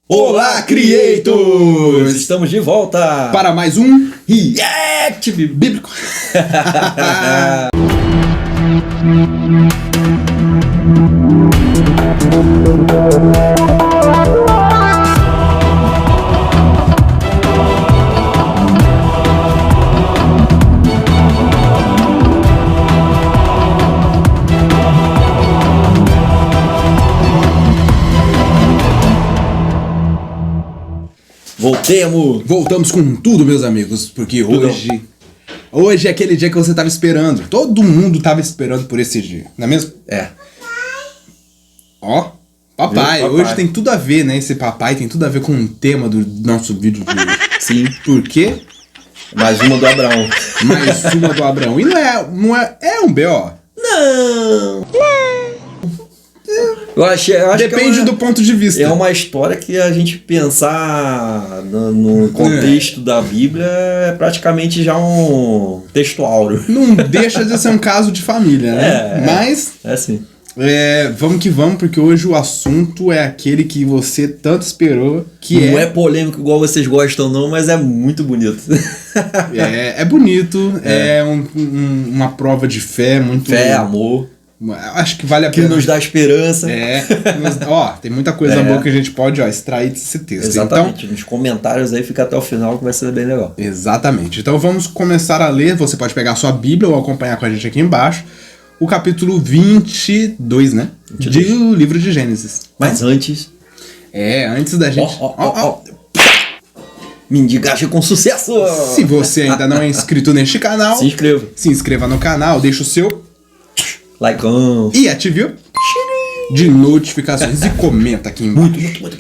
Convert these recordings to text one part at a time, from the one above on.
Olá, Creators! Estamos de volta para mais um React Bíblico. Voltamos com tudo, meus amigos, porque hoje é aquele dia que você tava esperando. Todo mundo tava esperando por esse dia, não é mesmo? É. Ó, papai, hoje tem tudo a ver, né? Esse papai tem tudo a ver com o tema do nosso vídeo de hoje. Sim. Por quê? Mais uma do Abraão. Mais uma do Abraão. E é um B.O. Não. Eu acho Depende do ponto de vista. É uma história que a gente pensar no contexto da Bíblia é praticamente já um texto áureo. Não deixa de ser um caso de família, né? Mas... É sim. Vamos que vamos, porque hoje o assunto é aquele que você tanto esperou, que não é polêmico igual vocês gostam não, mas é muito bonito. É bonito, uma prova de fé, muito... Fé, amor. Acho que vale a pena. Que nos dá esperança. Tem muita coisa boa que a gente pode extrair desse texto. Exatamente, então, nos comentários aí fica até o final que vai ser bem legal. Exatamente, então vamos começar a ler. Você pode pegar a sua Bíblia ou acompanhar com a gente aqui embaixo o capítulo 22, né? 22. Do livro de Gênesis. Mas antes... antes da gente... Mendigagem com sucesso! Se você ainda não é inscrito neste canal... Se inscreva no canal, deixa o seu... like e ative o de notificações e comenta aqui embaixo. Muito.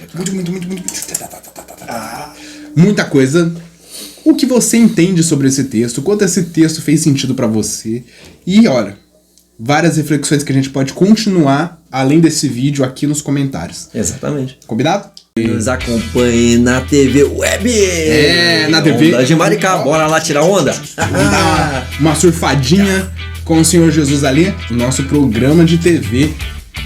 Muita coisa. O que você entende sobre esse texto, quanto esse texto fez sentido pra você. E olha, várias reflexões que a gente pode continuar além desse vídeo aqui nos comentários. Exatamente. Combinado? Nos acompanhe na TV Web. Na TV. Onda de Maricá, bora lá tirar onda. Dar uma surfadinha com o Senhor Jesus ali, o nosso programa de TV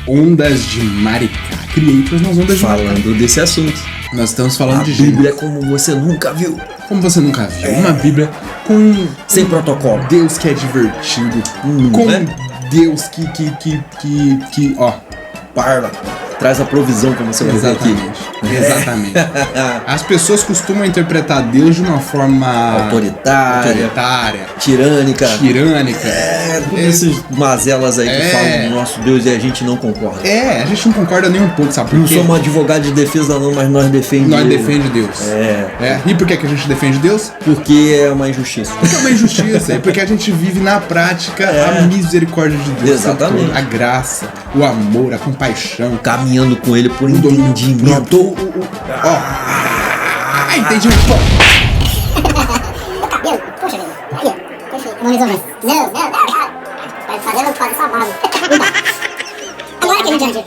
Ondas de Maricá. Creators nas Ondas de Maricá. Falando desse assunto. Nós estamos falando de Bíblia como você nunca viu. Como você nunca viu. Uma Bíblia com... sem protocolo. Deus que é divertido. Deus que parla. Traz a provisão, como você vai ver aqui. Exatamente. As pessoas costumam interpretar Deus de uma forma... autoritária. Tirânica. Todas essas mazelas aí que falam do nosso Deus e a gente não concorda. A gente não concorda nem um pouco, sabe por quê? Não somos advogado de defesa não, mas nós defendemos. Nós defendemos Deus. E por que a gente defende Deus? Porque é uma injustiça. E porque a gente vive na prática a misericórdia de Deus. Exatamente. A graça, o amor, a compaixão. Caminhando com ele por entendimento. Entendimento. Cabelo, poxa vida. Aí, perfeito. Vamos resolver. Não. Vai fazer, vamos fazer essa base. Agora que a gente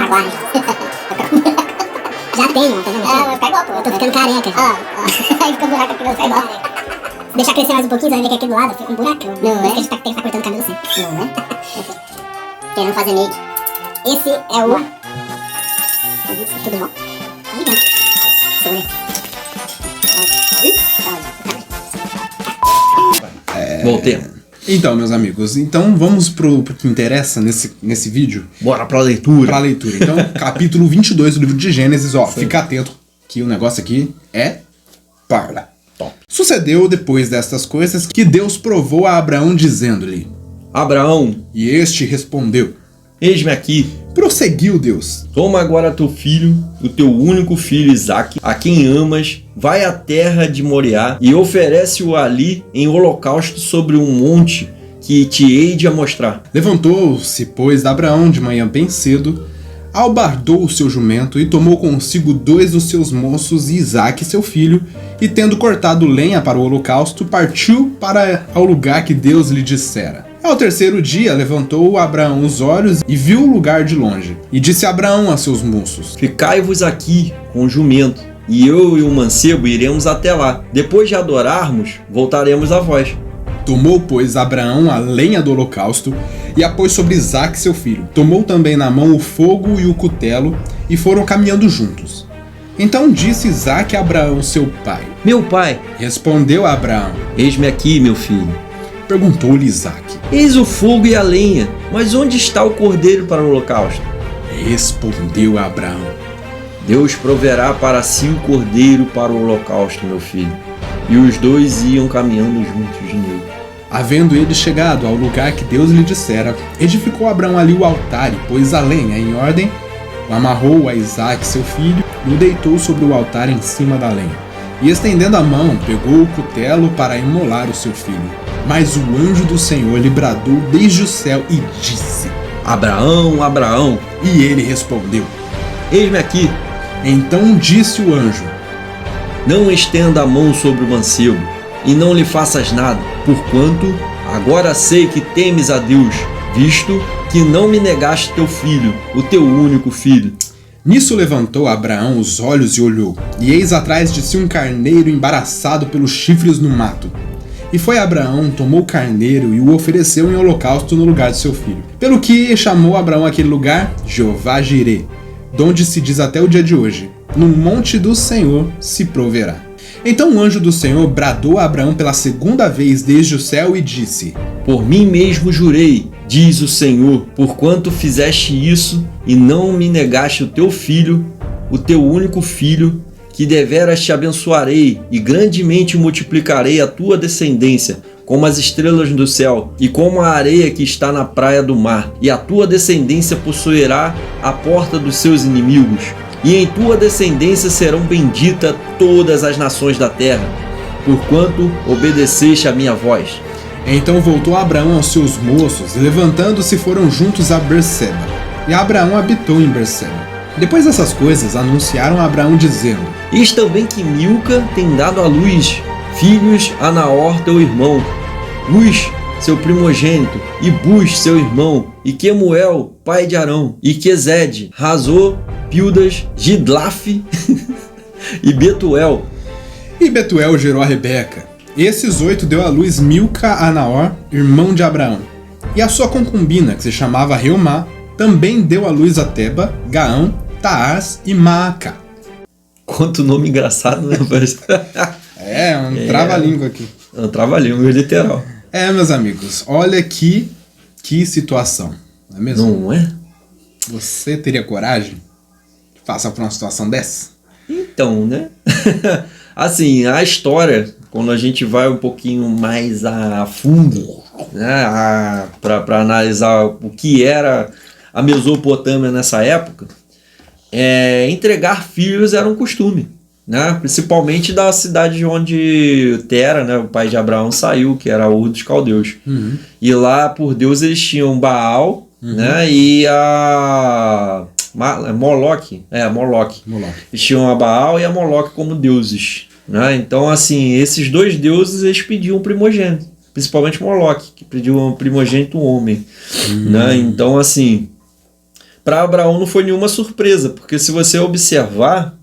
Agora. Já tenho, tá vendo? Pegou, pô. Eu tô ficando careca. Aí fica um buraco aqui no pegou. Deixar crescer mais um pouquinho, você vai ver que aqui do lado fica um buracão. Não é? Porque a gente tem que estar cortando o cabelo sempre. Não é? Querendo fazer make. Esse é o... Tudo bom? Voltemos. Então, meus amigos, vamos pro que interessa nesse vídeo. Bora pra leitura. Então, capítulo 22 do livro de Gênesis, fica atento que o negócio aqui é parla. Top. Sucedeu depois destas coisas que Deus provou a Abraão dizendo-lhe: Abraão. E este respondeu: Eis-me aqui. Prosseguiu Deus: Toma agora teu filho, o teu único filho Isaque, a quem amas, vai à terra de Moriá e oferece-o ali em holocausto sobre um monte que te hei de mostrar. Levantou-se, pois, Abraão de manhã bem cedo, albardou o seu jumento e tomou consigo 2 dos seus moços e Isaque seu filho, e tendo cortado lenha para o holocausto, partiu para ao lugar que Deus lhe dissera. Ao terceiro dia levantou Abraão os olhos e viu o lugar de longe. E disse Abraão a seus moços: Ficai-vos aqui com o jumento, e eu e o mancebo iremos até lá. Depois de adorarmos, voltaremos a vós. Tomou, pois, Abraão a lenha do holocausto e a pôs sobre Isaque, seu filho. Tomou também na mão o fogo e o cutelo e foram caminhando juntos. Então disse Isaque a Abraão, seu pai. Meu pai, Respondeu Abraão. eis-me aqui, meu filho. Perguntou-lhe Isaque. Eis o fogo e a lenha, mas onde está o cordeiro para o holocausto? Respondeu Abraão. Deus proverá para si o cordeiro para o holocausto, meu filho. E os dois iam caminhando juntos nele. Havendo ele chegado ao lugar que Deus lhe dissera, edificou Abraão ali o altar e pôs a lenha em ordem, o amarrou a Isaque, seu filho, e o deitou sobre o altar em cima da lenha. E estendendo a mão, pegou o cutelo para imolar o seu filho. Mas o anjo do Senhor lhe bradou desde o céu e disse: Abraão, Abraão, E ele respondeu. eis-me aqui. Então disse o anjo: Não estenda a mão sobre o mancebo, e não lhe faças nada, porquanto agora sei que temes a Deus, visto que não me negaste teu filho, o teu único filho. Nisso levantou Abraão os olhos e olhou, e eis atrás de si um carneiro embaraçado pelos chifres no mato. E foi Abraão, tomou o carneiro e o ofereceu em holocausto no lugar de seu filho. Pelo que chamou Abraão aquele lugar Jeová Jirê, donde se diz até o dia de hoje: no monte do Senhor se proverá. Então o anjo do Senhor bradou a Abraão pela segunda vez desde o céu e disse: Por mim mesmo jurei, diz o Senhor, porquanto fizeste isso e não me negaste o teu filho, o teu único filho, que deveras te abençoarei e grandemente multiplicarei a tua descendência, como as estrelas do céu e como a areia que está na praia do mar, e a tua descendência possuirá a porta dos seus inimigos, e em tua descendência serão benditas todas as nações da terra, porquanto obedeceste a minha voz. Então voltou Abraão aos seus moços, e levantando-se foram juntos a Berseba. E Abraão habitou em Berseba. Depois dessas coisas, anunciaram a Abraão dizendo: Eis também que Milca tem dado à luz filhos a Naor teu irmão, Uz, seu primogênito, e Bus, seu irmão, e Quemuel, pai de Arão, e Quezede, Razô, Pildas, Gidlaf e Betuel. E Betuel gerou a Rebeca. Esses 8 deu à luz Milca a Naor, irmão de Abraão. E a sua concubina, que se chamava Reumá, também deu à luz a Teba, Gaão, Taás e Maacá. Quanto nome engraçado, né? É, um trava-língua aqui. É um trava-língua literal. Meus amigos, olha que situação, não é mesmo? Não é? Você teria coragem de passar por uma situação dessa? Então, né? Assim, a história, quando a gente vai um pouquinho mais a fundo, né, para analisar o que era a Mesopotâmia nessa época, entregar filhos era um costume, né? Principalmente da cidade onde Tera, né, o pai de Abraão, saiu, que era Ur dos Caldeus. Uhum. E lá, por Deus, eles tinham Baal, né, e a Moloque. Moloque. Eles tinham a Baal e a Moloque como deuses, né? Então, assim, esses dois deuses, eles pediam um primogênito, principalmente Moloque, que pediu um primogênito homem, né? Então, assim, para Abraão não foi nenhuma surpresa, porque se você observar,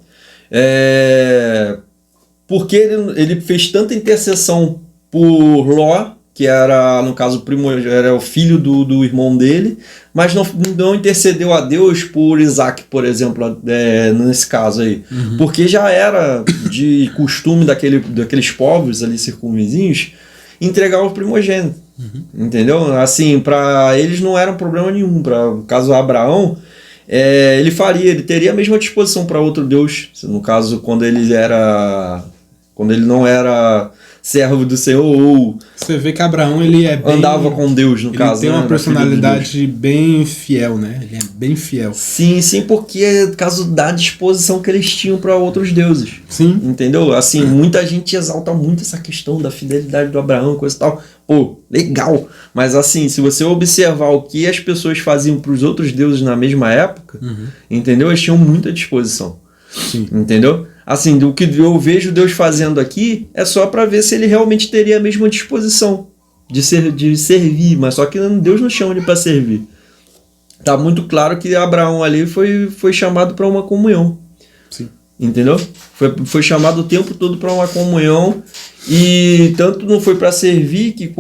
porque ele fez tanta intercessão por Ló, que era, no caso, era o filho do irmão dele, mas não intercedeu a Deus por Isaque, por exemplo, nesse caso aí. Porque já era de costume daqueles povos ali circunvizinhos entregar o primogênito. Entendeu? Assim, para eles não era um problema nenhum. Para o caso Abraão, ele teria a mesma disposição para outro Deus. No caso, quando ele não era servo do Senhor, ou você vê que Abraão, ele é bem, andava com Deus, no caso. Ele tem uma personalidade bem fiel, né? Ele é bem fiel. Sim, porque é caso da disposição que eles tinham para outros deuses. Sim. Entendeu? Assim, muita gente exalta muito essa questão da fidelidade do Abraão, coisa e tal. Pô, legal. Mas assim, se você observar o que as pessoas faziam para os outros deuses na mesma época, entendeu? Eles tinham muita disposição. Sim. Entendeu? Assim, o que eu vejo Deus fazendo aqui é só para ver se ele realmente teria a mesma disposição de servir, mas só que Deus não chama ele para servir. Tá muito claro que Abraão ali foi chamado para uma comunhão. Sim. Entendeu? Foi chamado o tempo todo para uma comunhão. E tanto não foi para servir que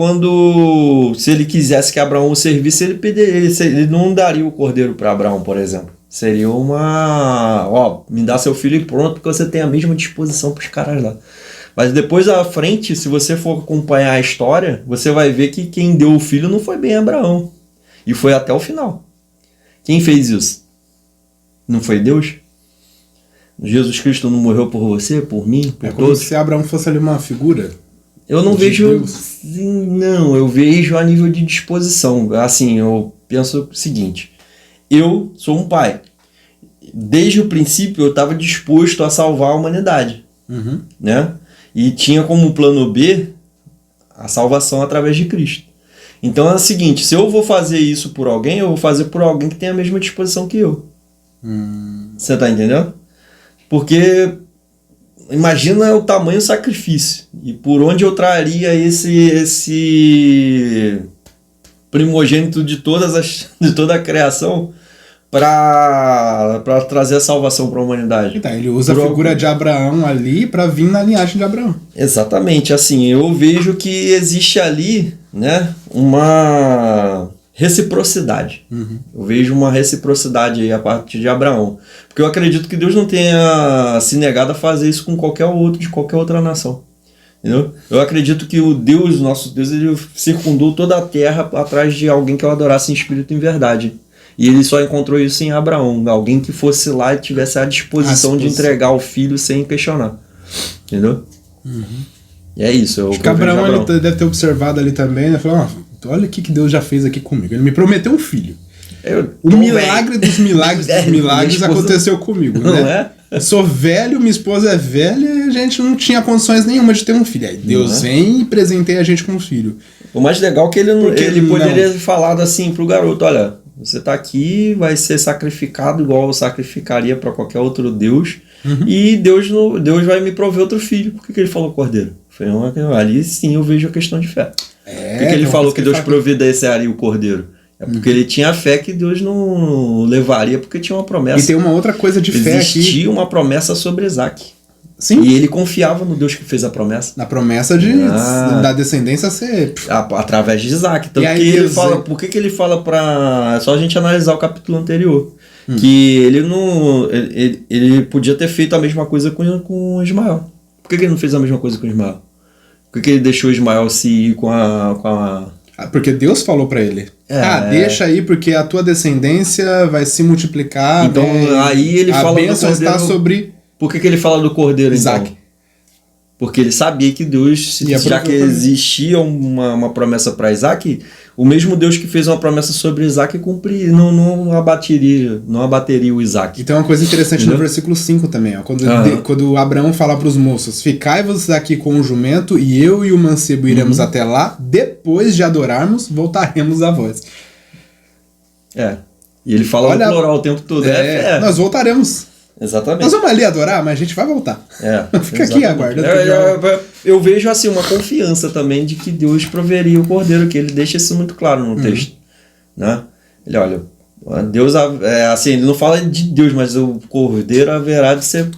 se ele quisesse que Abraão o servisse, ele não daria o cordeiro para Abraão, por exemplo. Seria me dá seu filho e pronto, porque você tem a mesma disposição para os caras lá. Mas depois à frente, se você for acompanhar a história, você vai ver que quem deu o filho não foi bem Abraão. E foi até o final. Quem fez isso? Não foi Deus? Jesus Cristo não morreu por você, por mim, por como todos? se Abraão fosse ali uma figura. Eu não vejo... Deus. Não, eu vejo a nível de disposição. Assim, eu penso o seguinte. Eu sou um pai. Desde o princípio eu estava disposto a salvar a humanidade. Uhum. Né? E tinha como plano B a salvação através de Cristo. Então é o seguinte, se eu vou fazer isso por alguém, eu vou fazer por alguém que tem a mesma disposição que eu. Você tá entendendo? Porque imagina o tamanho do sacrifício. E por onde eu traria esse primogênito de toda a criação para trazer a salvação para a humanidade. Então, ele usa a figura de Abraão ali para vir na linhagem de Abraão. Exatamente. Assim, eu vejo que existe ali, né, uma reciprocidade. Uhum. Eu vejo uma reciprocidade aí a partir de Abraão. Porque eu acredito que Deus não tenha se negado a fazer isso com qualquer outro, de qualquer outra nação. Entendeu? Eu acredito que o Deus, nosso Deus, ele circundou toda a terra atrás de alguém que eu adorasse em espírito e em verdade. E ele só encontrou isso em Abraão. Alguém que fosse lá e tivesse a disposição de entregar o filho sem questionar. Entendeu? Uhum. E é isso. Acho que Abraão ele deve ter observado ali também, né? Falou, olha o que Deus já fez aqui comigo. Ele me prometeu um filho. O milagre dos milagres dos milagres aconteceu comigo, não né? Eu sou velho, minha esposa é velha e a gente não tinha condições nenhuma de ter um filho. Aí Deus vem e presenteia a gente com um filho. O mais legal é que ele poderia ter falado assim pro garoto, olha, você tá aqui, vai ser sacrificado igual eu sacrificaria para qualquer outro Deus, e Deus vai me prover outro filho. Por que ele falou cordeiro? Ali sim eu vejo a questão de fé. Por que ele falou que Deus providenciaria o cordeiro? É porque ele tinha fé que Deus não levaria, porque tinha uma promessa. E tem uma outra coisa de fé aqui. Existia uma promessa sobre Isaac. Sim. E ele confiava no Deus que fez a promessa. Na promessa da descendência ser... Através de Isaac. Tanto que ele fala... Por que ele fala pra... É só a gente analisar o capítulo anterior. Que ele não... Ele podia ter feito a mesma coisa com Ismael. Por que ele não fez a mesma coisa com Ismael? Por que ele deixou Ismael se ir com a... Porque Deus falou pra ele. Deixa aí, porque a tua descendência vai se multiplicar. Então, aí ele fala do cordeiro. Está sobre... Por que ele fala do cordeiro, Isaac? Então? Porque ele sabia que Deus, já que existia uma promessa para Isaac, o mesmo Deus que fez uma promessa sobre Isaac não abateria o Isaac. E tem uma coisa interessante no versículo 5 também, ó, quando Abraão fala para os moços, ficai-vos aqui com o jumento e eu e o mancebo iremos até lá, depois de adorarmos, voltaremos a vós. E ele fala no plural o tempo todo. Nós voltaremos. Exatamente. Nós vamos ali adorar, mas a gente vai voltar. Fica aqui aguardando. Eu vejo assim uma confiança também de que Deus proveria o cordeiro, que ele deixa isso muito claro no texto. Né? Ele olha, Deus, assim, ele não fala de Deus, mas o cordeiro haverá de ser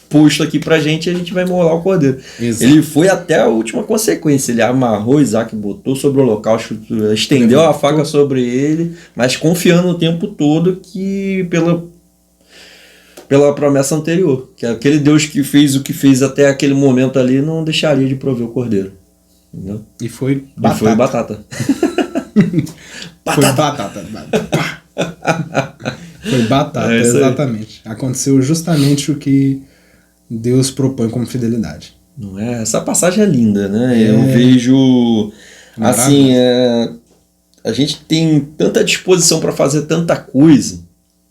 posto aqui pra gente e a gente vai molar o cordeiro. Exato. Ele foi até a última consequência. Ele amarrou Isaac, botou sobre o holocausto, estendeu a faca sobre ele, mas confiando o tempo todo que pela promessa anterior, que aquele Deus que fez o que fez até aquele momento ali não deixaria de prover o cordeiro. Entendeu? E foi batata. Foi batata. Foi batata, exatamente. Aconteceu justamente o que Deus propõe como fidelidade. Não é? Essa passagem é linda, né? Eu vejo assim, a gente tem tanta disposição para fazer tanta coisa.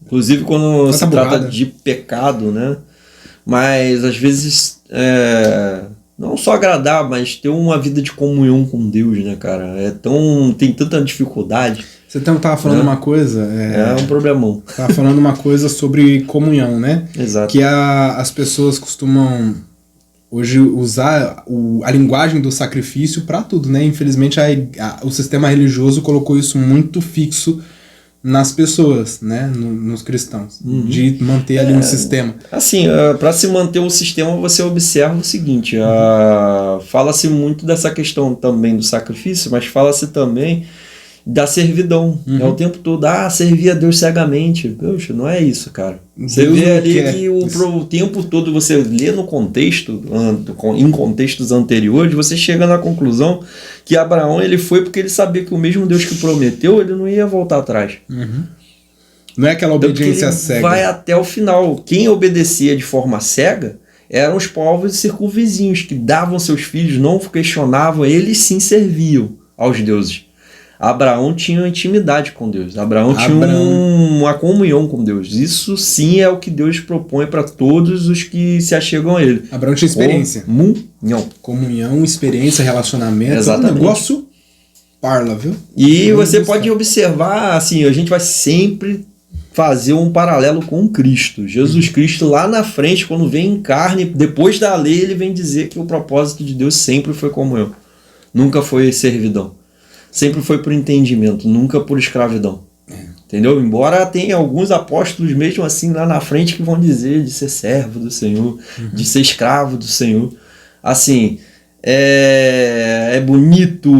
Inclusive quando se trata de pecado, né? Mas às vezes não só agradar, mas ter uma vida de comunhão com Deus, né, cara? Tem tanta dificuldade. Você tava falando uma coisa... É um problemão. Tava falando uma coisa sobre comunhão, né? Exato. Que as pessoas costumam hoje usar a linguagem do sacrifício para tudo, né? Infelizmente o sistema religioso colocou isso muito fixo nas pessoas, né? Nos cristãos. De manter ali um sistema. Assim, para se manter o sistema, você observa o seguinte, fala-se muito dessa questão também do sacrifício, mas fala-se também da servidão. É o tempo todo, servir a Deus cegamente. Poxa, não é isso, cara. Você Deus vê não ali quer que isso. o tempo todo você lê no contexto, em contextos anteriores, você chega na conclusão que Abraão ele foi porque ele sabia que o mesmo Deus que prometeu, ele não ia voltar atrás. Não é aquela Tanto que obediência ele cega. vai até o final. Quem obedecia de forma cega eram os povos circunvizinhos, que davam seus filhos, não questionavam, eles sim serviam aos deuses. Abraão tinha intimidade com Deus. Abraão tinha uma comunhão com Deus. Isso sim é o que Deus propõe para todos os que se achegam a Ele. Abraão tinha experiência. Comunhão, experiência, relacionamento. Exatamente. Um negócio parla, viu? E você pode observar, assim, a gente vai sempre fazer um paralelo com Cristo. Jesus Cristo lá na frente, quando vem em carne, depois da lei, ele vem dizer que o propósito de Deus sempre foi comunhão. Nunca foi servidão. Sempre foi por entendimento, nunca por escravidão. Entendeu? Embora tenha alguns apóstolos mesmo assim lá na frente que vão dizer de ser servo do Senhor, de ser escravo do Senhor. Assim, é bonito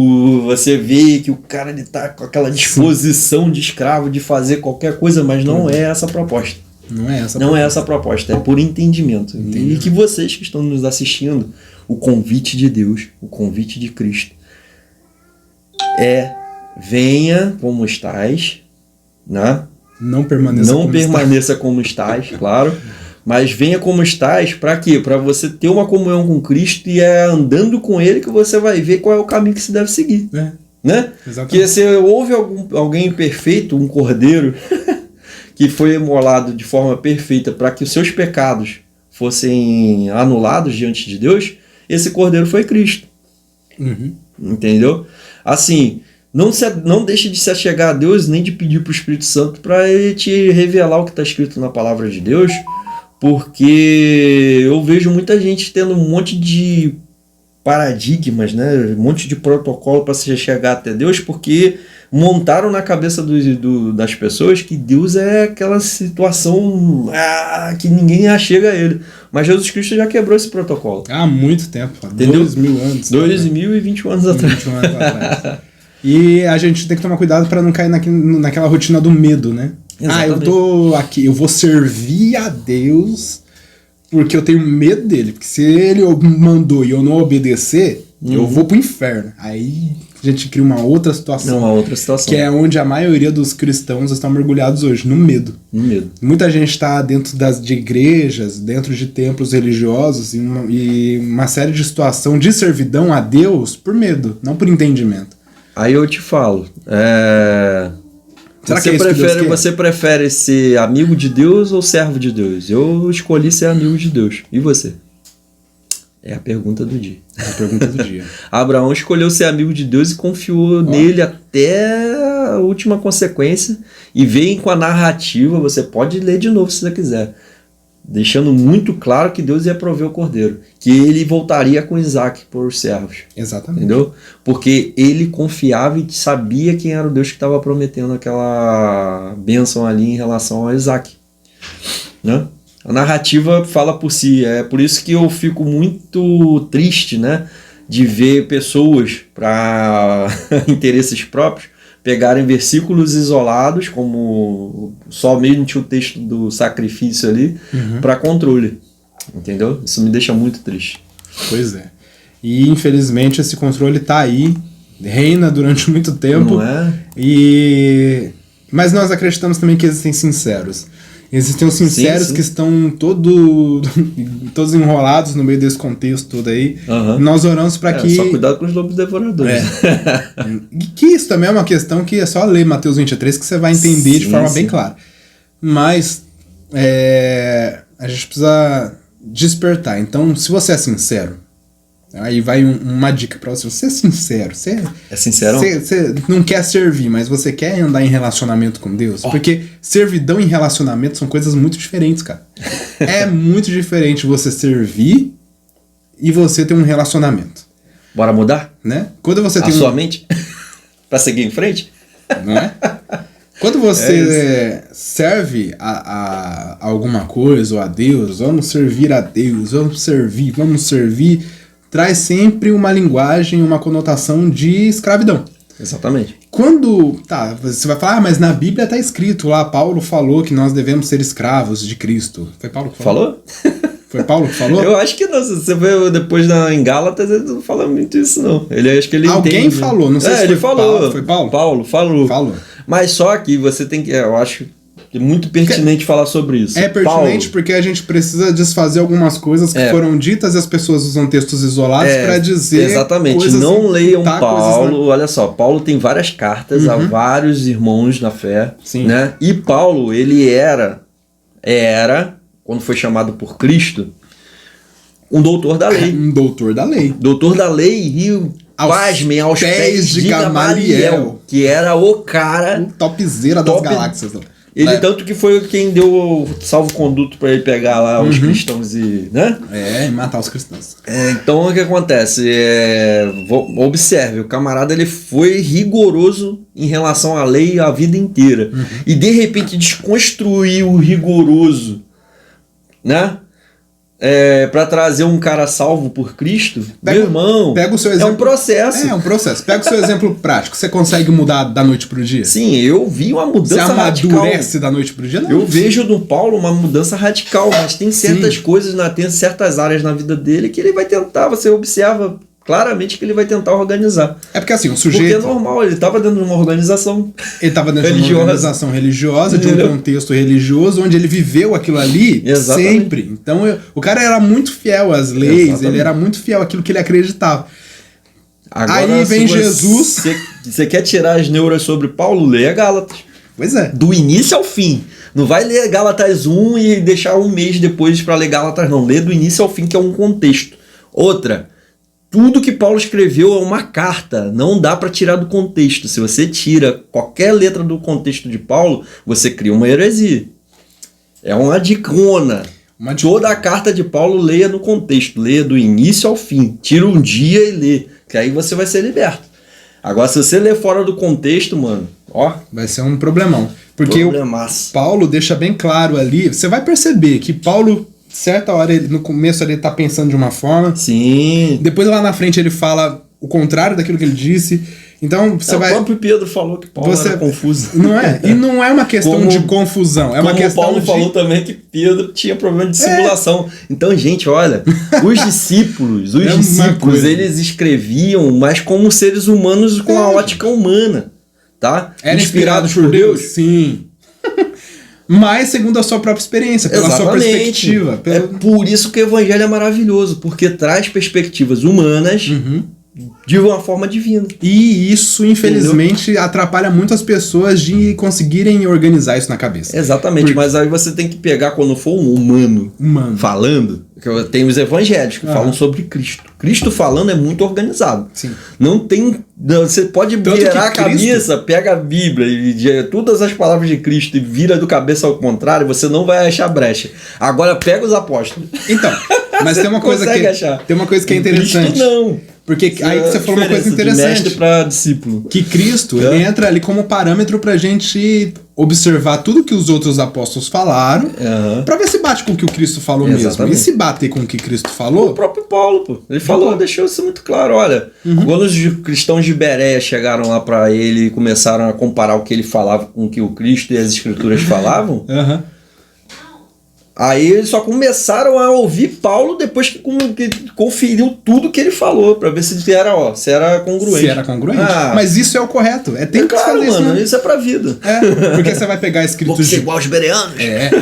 você ver que o cara ele tá com aquela disposição de escravo de fazer qualquer coisa, mas não é essa a proposta. Não é essa a Não proposta. é essa a proposta, é por entendimento. E que vocês que estão nos assistindo, o convite de Deus, o convite de Cristo, venha como estás, né? Não permaneça como estás, claro, mas venha como estás, para quê? Para você ter uma comunhão com Cristo e é andando com Ele que você vai ver qual é o caminho que se deve seguir, né? Exatamente. Porque se houve alguém perfeito, um cordeiro, que foi imolado de forma perfeita para que os seus pecados fossem anulados diante de Deus, esse cordeiro foi Cristo. Entendeu? Assim, não deixe de se achegar a Deus, nem de pedir para o Espírito Santo para ele te revelar o que está escrito na palavra de Deus, porque eu vejo muita gente tendo um monte de paradigmas, né? Um monte de protocolo para se chegar até Deus, porque montaram na cabeça das pessoas que Deus é aquela situação que ninguém chega a ele. Mas Jesus Cristo já quebrou esse protocolo. Há muito tempo. Entendeu? 2000 anos. 2021 anos atrás. 21 anos atrás. E a gente tem que tomar cuidado para não cair naquela rotina do medo, né? Exatamente. Eu tô aqui, eu vou servir a Deus porque eu tenho medo dele. Porque se ele mandou e eu não obedecer, eu vou pro inferno. Aí a gente cria uma outra situação. Uma outra situação. Que é onde a maioria dos cristãos estão mergulhados hoje, no medo. No medo. Muita gente está dentro de igrejas, dentro de templos religiosos e uma série de situação de servidão a Deus por medo, não por entendimento. Aí eu te falo, Será que é isso que Deus quer? Você prefere ser amigo de Deus ou servo de Deus? Eu escolhi ser amigo de Deus. E você? É a pergunta do dia. É a pergunta do dia. Abraão escolheu ser amigo de Deus e confiou nele até a última consequência. E vem com a narrativa, você pode ler de novo se você quiser, deixando muito claro que Deus ia prover o cordeiro, que ele voltaria com Isaac por servos. Exatamente. Entendeu? Porque ele confiava e sabia quem era o Deus que estava prometendo aquela bênção ali em relação a Isaac, né? A narrativa fala por si. É por isso que eu fico muito triste, né, de ver pessoas para interesses próprios pegarem versículos isolados, como somente o texto do sacrifício ali, para controle. Entendeu? Isso me deixa muito triste. Pois é. E infelizmente esse controle tá aí, reina durante muito tempo. Não é? Mas nós acreditamos também que existem sinceros. Existem os sinceros sim. que estão todos enrolados no meio desse contexto todo aí. Nós oramos para que... Só cuidado com os lobos devoradores. Que isso também é uma questão que é só ler Mateus 23 que você vai entender de forma bem clara. Mas a gente precisa despertar. Então, se você é sincero, aí vai uma dica pra você. Você é sincero. Você é sincero? Você não quer servir, mas você quer andar em relacionamento com Deus? Porque servidão e relacionamento são coisas muito diferentes, cara. É muito diferente você servir e você ter um relacionamento. Bora mudar? Né? Quando você a tem sua mente? Pra seguir em frente? Não é? Quando você serve a alguma coisa ou a Deus, vamos servir a Deus, vamos servir, traz sempre uma linguagem, uma conotação de escravidão. Exatamente. Quando, você vai falar, mas na Bíblia tá escrito lá, Paulo falou que nós devemos ser escravos de Cristo. Foi Paulo que falou? Foi Paulo que falou? Eu acho que não. Se você vê depois em Gálatas, ele não fala muito isso, não. Acho que ele Alguém entende. falou, não sei se ele foi falou. Paulo. Foi Paulo? Paulo falou. Mas só que você tem que... eu acho muito pertinente falar sobre isso. É pertinente porque a gente precisa desfazer algumas coisas que foram ditas e as pessoas usam textos isolados para dizer. Exatamente. Não leiam Paulo. Olha só, Paulo tem várias cartas a vários irmãos na fé. Sim. Né? E Paulo, ele era, quando foi chamado por Cristo, um doutor da lei. Um doutor da lei. Doutor da lei e, pasmem, aos pés de Gamaliel, que era o cara... O topzera das galáxias. Ele tanto que foi quem deu o salvo-conduto para ele pegar lá os cristãos e... né? E matar os cristãos. Então o que acontece? Observe, o camarada ele foi rigoroso em relação à lei a vida inteira. E de repente desconstruiu o rigoroso, né? Para trazer um cara salvo por Cristo, meu irmão, pega o seu exemplo, é um processo. É um processo. Pega o seu exemplo prático. Você consegue mudar da noite pro dia? Sim, eu vi uma mudança radical. Você amadurece da noite pro dia? Não. Eu vejo no Paulo uma mudança radical, mas tem certas coisas, tem certas áreas na vida dele que ele vai tentar, você observa claramente que ele vai tentar organizar. É porque assim, o sujeito... Porque é normal, ele estava dentro de uma organização Ele estava dentro de uma organização religiosa, de um contexto religioso, onde ele viveu aquilo ali sempre. Então, o cara era muito fiel às leis, ele era muito fiel àquilo que ele acreditava. Agora, aí vem Jesus... Você quer tirar as neuras sobre Paulo? Leia Gálatas. Pois é. Do início ao fim. Não vai ler Gálatas 1 e deixar um mês depois para ler Gálatas, não. Lê do início ao fim, que é um contexto. Outra... Tudo que Paulo escreveu é uma carta, não dá para tirar do contexto. Se você tira qualquer letra do contexto de Paulo, você cria uma heresia. É uma dicona. Toda a carta de Paulo leia no contexto, leia do início ao fim. Tira um dia e lê, que aí você vai ser liberto. Agora, se você ler fora do contexto, mano, vai ser um problemão. Porque o Paulo deixa bem claro ali, você vai perceber que Paulo... certa hora, no começo ele tá pensando de uma forma. Sim. Depois lá na frente ele fala o contrário daquilo que ele disse. Então você vai... O próprio Pedro falou que Paulo era confuso. Não é? E não é uma questão de confusão. É uma questão Paulo falou também que Pedro tinha problema de simulação. Então, gente, olha, os discípulos, eles escreviam, mas como seres humanos com a ótica humana. Tá? Eram inspirados por Deus? Sim. Mas segundo a sua própria experiência, pela sua perspectiva. É por isso que o evangelho é maravilhoso, porque traz perspectivas humanas de uma forma divina. E isso, infelizmente, atrapalha muitas pessoas de conseguirem organizar isso na cabeça. Exatamente, mas aí você tem que pegar quando for um humano. Falando, que tem os evangelhos que falam sobre Cristo. Cristo falando é muito organizado. Sim. Não tem... Você pode virar a cabeça, pega a Bíblia e todas as palavras de Cristo e vira do cabeça ao contrário, você não vai achar brecha. Agora pega os apóstolos. Então, mas tem uma coisa que é interessante. Cristo não. Porque aí você falou uma coisa interessante. De mestre para discípulo. Que Cristo ele entra ali como parâmetro pra gente observar tudo que os outros apóstolos falaram, pra ver se bate com o que o Cristo falou mesmo. E se bater com o que Cristo falou... O próprio Paulo, pô. Ele falou, deixou isso muito claro. Olha, quando os cristãos de Bereia chegaram lá pra ele e começaram a comparar o que ele falava com o que o Cristo e as Escrituras falavam... Aí eles só começaram a ouvir Paulo depois que conferiu tudo que ele falou, pra ver se era congruente. Se era congruente. Mas isso é o correto. Tem que fazer isso, mano, isso é pra vida. Porque você vai pegar escritos de... igual aos bereanos.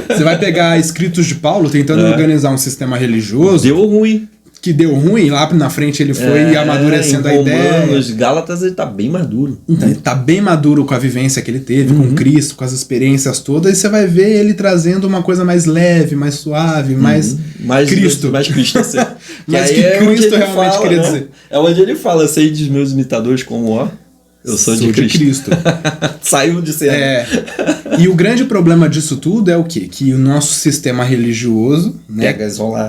Você vai pegar escritos de Paulo tentando organizar um sistema religioso. Deu ruim. Que deu ruim, lá na frente ele foi amadurecendo a ideia. Nos Gálatas ele tá bem maduro. Então, ele tá bem maduro com a vivência que ele teve, com Cristo, com as experiências todas, e você vai ver ele trazendo uma coisa mais leve, mais suave, mais Cristo. Mais Cristo, assim. Mas que Cristo realmente queria dizer. É onde ele fala, sei dos meus imitadores como Eu sou de Cristo. Saiu de cena. E o grande problema disso tudo é o quê? Que o nosso sistema religioso, né,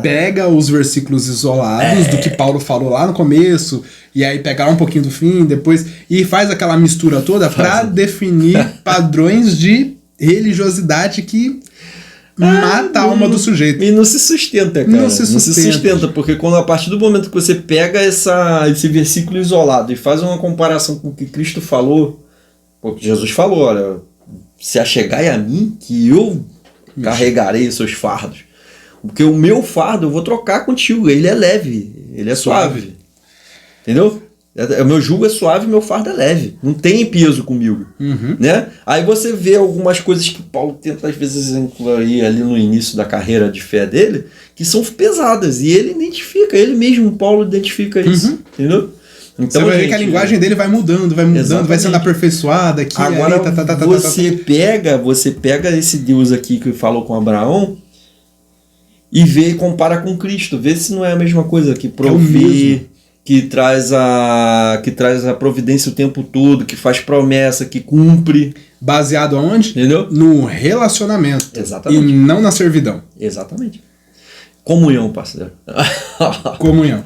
pega os versículos isolados do que Paulo falou lá no começo, e aí pega um pouquinho do fim, depois, e faz aquela mistura toda para definir padrões de religiosidade que mata a alma do sujeito. E não se sustenta, cara. Não se sustenta, porque quando, a partir do momento que você pega esse versículo isolado e faz uma comparação com o que Cristo falou, porque Jesus falou, olha, se achegai a mim, que eu carregarei os seus fardos. Porque o meu fardo eu vou trocar contigo, ele é leve, ele é suave. Entendeu? O meu jugo é suave, meu fardo é leve. Não tem peso comigo. Né? Aí você vê algumas coisas que Paulo tenta às vezes incluir ali no início da carreira de fé dele, que são pesadas. E ele identifica, ele mesmo, Paulo, identifica isso. Entendeu? Então, você vai ver que a linguagem dele vai mudando, vai sendo aperfeiçoada aqui. Agora você pega esse Deus aqui que falou com Abraão e vê e compara com Cristo. Vê se não é a mesma coisa, que provê, que traz a providência o tempo todo, que faz promessa, que cumpre. Baseado aonde? Entendeu? No relacionamento. Exatamente. E não na servidão. Exatamente. Comunhão, parceiro. Comunhão.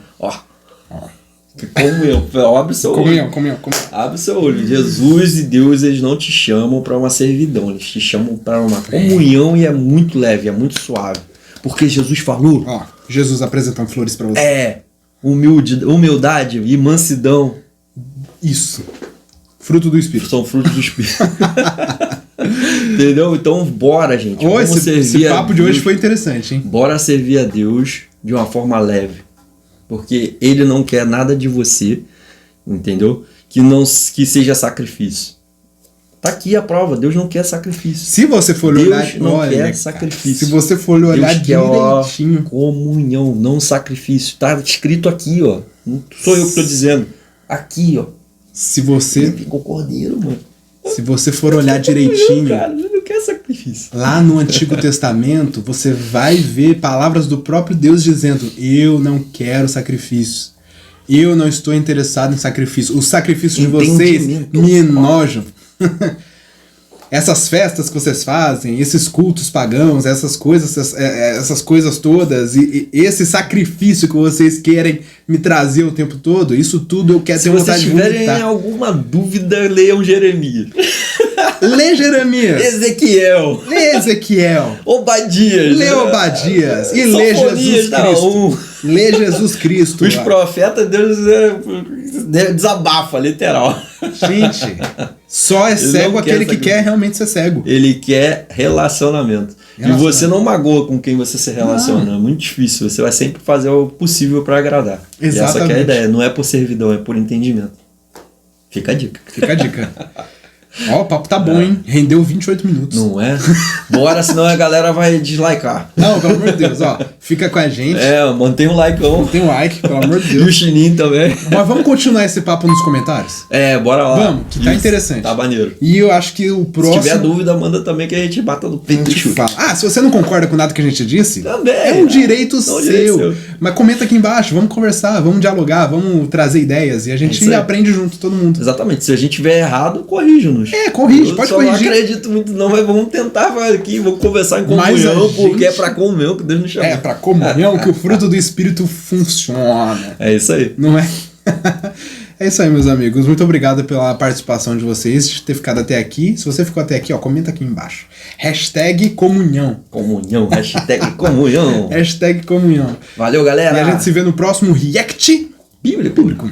Comunhão. Abre seu olho. Comunhão. Abre seu olho. Jesus e Deus, eles não te chamam para uma servidão, eles te chamam para uma comunhão, e é muito leve, é muito suave. Porque Jesus falou. Jesus apresentando flores para você. Humildade e mansidão. Isso. Fruto do Espírito. São frutos do Espírito. Entendeu? Então, bora, gente. Esse papo de hoje foi interessante, hein? Bora servir a Deus de uma forma leve. Porque Ele não quer nada de você, entendeu? Que seja sacrifício. Tá aqui a prova, Deus não quer sacrifício. Se você for olhar, Deus não quer sacrifício. Se você for olhar direitinho, comunhão, não sacrifício. Tá escrito aqui, ó. Não sou eu que tô dizendo. Aqui, ó. Se você ficou cordeiro, mano. Se você for olhar direitinho, cara, não quer sacrifício. Lá no Antigo Testamento, você vai ver palavras do próprio Deus dizendo: eu não quero sacrifício. Eu não estou interessado em sacrifício. Os sacrifícios de vocês me enojam. Essas festas que vocês fazem, esses cultos pagãos, essas coisas todas, e esse sacrifício que vocês querem me trazer o tempo todo, isso tudo eu quero ter vontade de vomitar. Se vocês tiverem alguma dúvida, leiam Jeremias. Lê Jeremias. Ezequiel. Obadias. Lê Obadias. E lê Jesus Cristo. Lê Jesus Cristo. Os profetas, Deus desabafa, literal. Gente, só é cego aquele que quer realmente ser cego. Ele quer relacionamento. E você não magoa com quem você se relaciona. É muito difícil. Você vai sempre fazer o possível para agradar. Exatamente. E essa que é a ideia. Não é por servidão, é por entendimento. Fica a dica. Ó, o papo tá bom, hein? Rendeu 28 minutos. Não é? Bora, senão a galera vai deslikear. Não, pelo amor de Deus, ó. Fica com a gente. Mantém um like. Mantém um like, pelo amor de Deus. E o sininho também. Mas vamos continuar esse papo nos comentários? Bora lá. Vamos, que tá interessante. Tá maneiro. E eu acho que o próximo... Se tiver dúvida, manda também que a gente bata no peito e chuta. Se você não concorda com nada que a gente disse, também. É um direito seu. Mas comenta aqui embaixo, vamos conversar, vamos dialogar, vamos trazer ideias e a gente aprende junto, todo mundo. Exatamente. Se a gente tiver errado, corrige-nos. Corrige, pode corrigir. Eu não acredito muito não, mas vamos tentar aqui, vamos conversar em comunhão, porque é pra comunhão que Deus nos chamou. É pra comunhão que o fruto do Espírito funciona. É isso aí. Não é? É isso aí, meus amigos. Muito obrigado pela participação de vocês, de ter ficado até aqui. Se você ficou até aqui, comenta aqui embaixo. #comunhão. Comunhão, #comunhão. #comunhão. Valeu, galera. E a gente se vê no próximo React Bíblia Público.